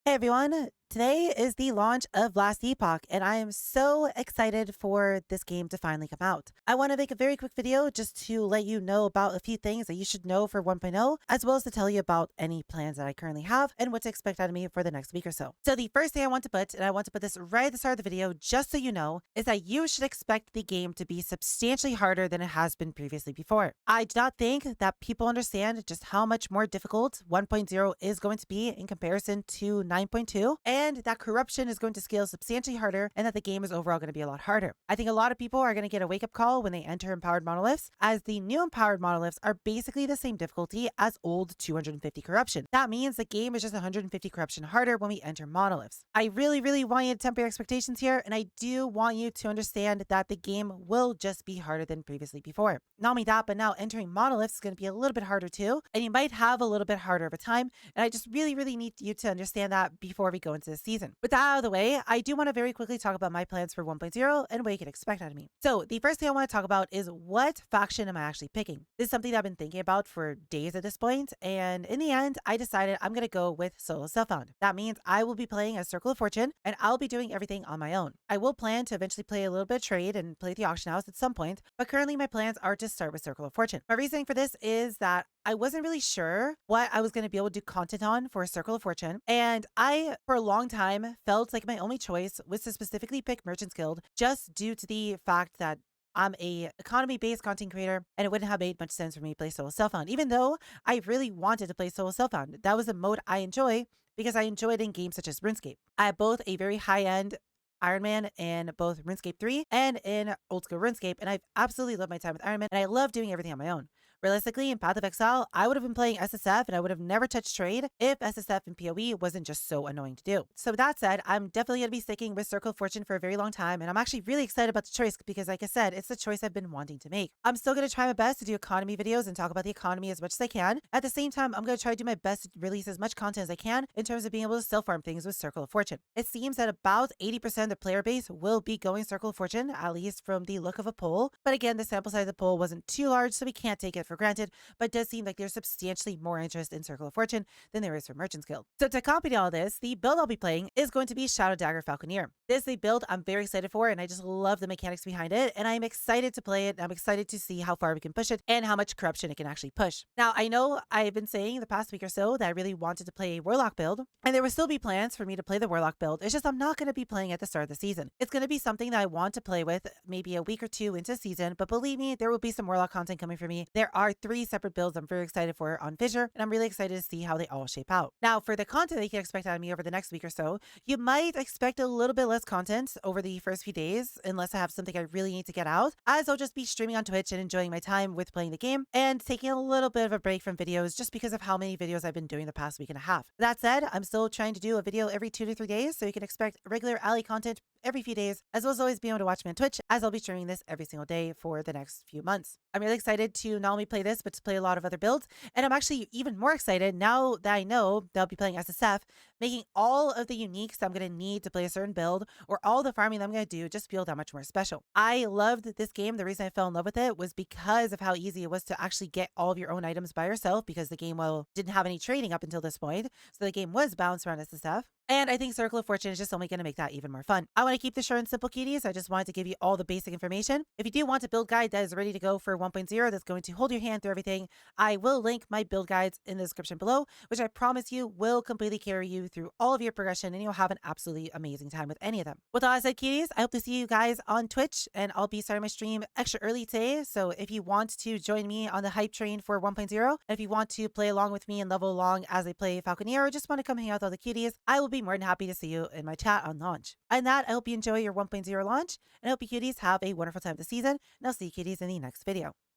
Hey everyone, today is the launch of Last Epoch, and I am so excited for this game to finally come out. I want to make a very quick video just to let you know about a few things that you should know for 1.0, as well as to tell you about any plans that I currently have and what to expect out of me for the next week or so. So the first thing I want to put, and I want to put this right at the start of the video just so you know, is that you should expect the game to be substantially harder than it has been previously before. I do not think that people understand just how much more difficult 1.0 is going to be in comparison to 9.2, and that corruption is going to scale substantially harder, and that the game is overall going to be a lot harder. I think a lot of people are going to get a wake-up call when they enter empowered monoliths, as the new empowered monoliths are basically the same difficulty as old 250 corruption. That means the game is just 150 corruption harder when we enter monoliths. I really want you to temper your expectations here, and I do want you to understand that the game will just be harder than previously before. Not only that, but now entering monoliths is going to be a little bit harder too, and you might have a little bit harder of a time, and I just really need you to understand that before we go into the season. With that out of the way, I do want to very quickly talk about my plans for 1.0 and what you can expect out of me. So the first thing I want to talk about is what faction am I actually picking? This is something that I've been thinking about for days at this point, and in the end, I decided I'm going to go with solo self-found. That means I will be playing as Circle of Fortune, and I'll be doing everything on my own. I will plan to eventually play a little bit of trade and play the auction house at some point, but currently my plans are to start with Circle of Fortune. My reasoning for this is that I wasn't really sure what I was going to be able to do content on for Circle of Fortune, and I, for a long time, felt like my only choice was to specifically pick Merchants Guild just due to the fact that I'm a economy-based content creator, and it wouldn't have made much sense for me to play solo self-found, even though I really wanted to play solo self-found. That was a mode I enjoy because I enjoy it in games such as RuneScape. I have both a very high-end Iron Man in both RuneScape 3 and in old school RuneScape, and I've absolutely loved my time with Iron Man, and I love doing everything on my own. Realistically, in Path of Exile, I would have been playing SSF and I would have never touched trade if SSF and PoE wasn't just so annoying to do. So with that said, I'm definitely going to be sticking with Circle of Fortune for a very long time, and I'm actually really excited about the choice because, like I said, it's the choice I've been wanting to make. I'm still going to try my best to do economy videos and talk about the economy as much as I can. At the same time, I'm going to try to do my best to release as much content as I can in terms of being able to self-farm things with Circle of Fortune. It seems that about 80% of the player base will be going Circle of Fortune, at least from the look of a poll. But again, the sample size of the poll wasn't too large, so we can't take it for granted. But it does seem like there's substantially more interest in Circle of Fortune than there is for Merchants Guild. So to accompany all this, the build I'll be playing is going to be Shadow Dagger Falconeer. This is a build I'm very excited for, and I just love the mechanics behind it, and I'm excited to play it. I'm excited to see how far we can push it and how much corruption it can actually push. Now, I know I've been saying the past week or so that I really wanted to play a Warlock build, and there will still be plans for me to play the Warlock build. It's just I'm not going to be playing at the start of the season. It's going to be something that I want to play with maybe a week or two into season, but believe me, there will be some Warlock content coming for me. There are 3 separate builds I'm very excited for on Fissure, and I'm really excited to see how they all shape out. Now, for the content that you can expect out of me over the next week or so, you might expect a little bit less content over the first few days, unless I have something I really need to get out, as I'll just be streaming on Twitch and enjoying my time with playing the game and taking a little bit of a break from videos just because of how many videos I've been doing the past week and a half. That said, I'm still trying to do a video every 2 to 3 days, so you can expect regular Allie content every few days, as well as always being able to watch me on Twitch, as I'll be streaming this every single day for the next few months. I'm really excited to not only play this, but to play a lot of other builds, and I'm actually even more excited now that I know that I'll be playing SSF, making all of the uniques that I'm going to need to play a certain build, or all the farming that I'm going to do, just feel that much more special. I loved this game. The reason I fell in love with it was because of how easy it was to actually get all of your own items by yourself, because the game, well, didn't have any trading up until this point, so the game was balanced around SSF. And I think Circle of Fortune is just only going to make that even more fun. I want to keep this short and simple, cuties. I just wanted to give you all the basic information. If you do want a build guide that is ready to go for 1.0 that's going to hold your hand through everything, I will link my build guides in the description below, which I promise you will completely carry you through all of your progression, and you'll have an absolutely amazing time with any of them. With all that said, cuties, I hope to see you guys on Twitch, and I'll be starting my stream extra early today. So if you want to join me on the hype train for 1.0, and if you want to play along with me and level along as I play Falconeer, or just want to come hang out with all the cuties, I will be more than happy to see you in my chat on launch. And that, I hope you enjoy your 1.0 launch, and I hope you cuties have a wonderful time this season, and I'll see you cuties in the next video.